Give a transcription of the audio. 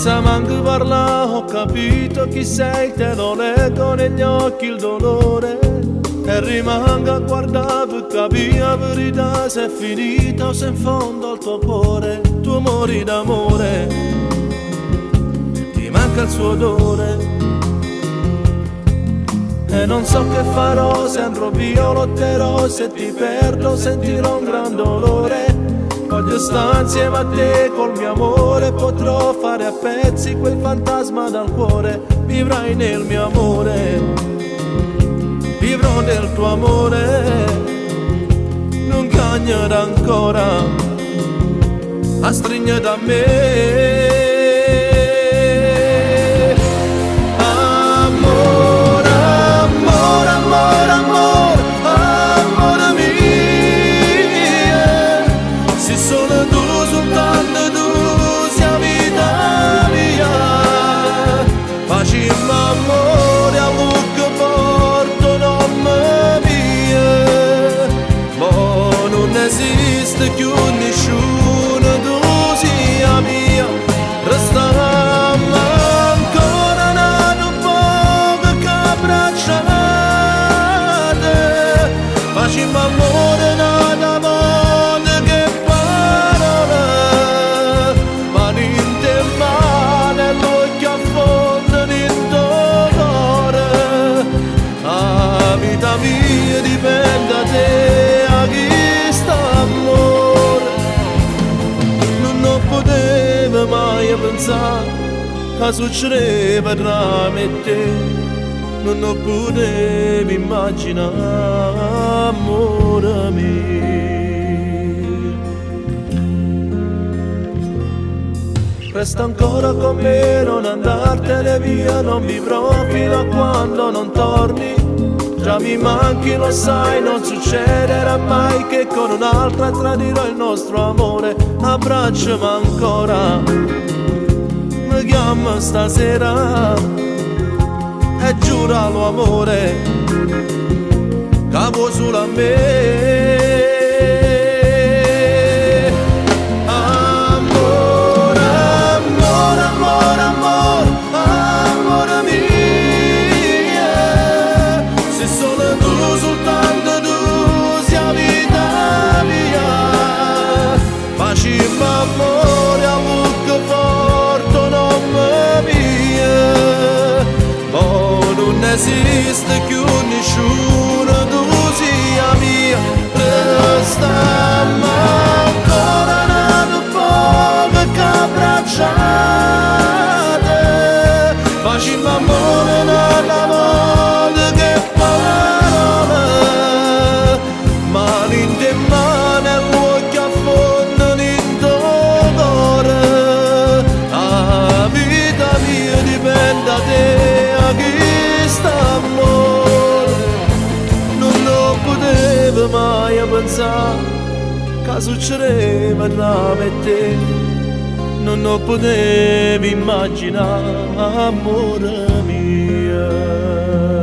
Senza manco parlare ho capito chi sei, te lo leggo negli occhi il dolore. E rimango a guardare per capire la verità, se è finita o se in fondo al tuo cuore tu muori d'amore, ti manca il suo odore. E non so che farò, se andrò via o lotterò, se ti perdo sentirò un gran dolore. Voglio stare insieme a te col mio amore, potrò fare a pezzi quel fantasma dal cuore. Vivrai nel mio amore, vivrò nel tuo amore. Non cagnerà ancora a stringere da me. Più nessuno tu sia mia, restiamo ancora un poco che abbracciate, facciamo amore nella volta che parole, ma niente male, l'occhio affonda in dolore. La vita mia dipende da te, a chi sta amore. Non potevo mai pensare che succedeva tra me e te, non potevo immaginare, amore mio. Resta ancora con me, non andartene via, non vivrò fino a quando non torni. Già mi manchi, lo sai, non succederà mai che con un'altra tradirò il nostro amore. Abbracciami ancora, mi chiama stasera e giuralo amore, capo solo a me. Amore a lucco forte non mi via, ma non esiste più nessuno, tu sia mia. Restiamo ancora un poco che abbracciate, facciamo amore nella volta che parole, ma niente male l'occhio affonda in dolore. La vita mia dipende da te, a chi sta amore. Non potevo mai pensare che succedeva tra me e te, non potevo immaginare, amore mio.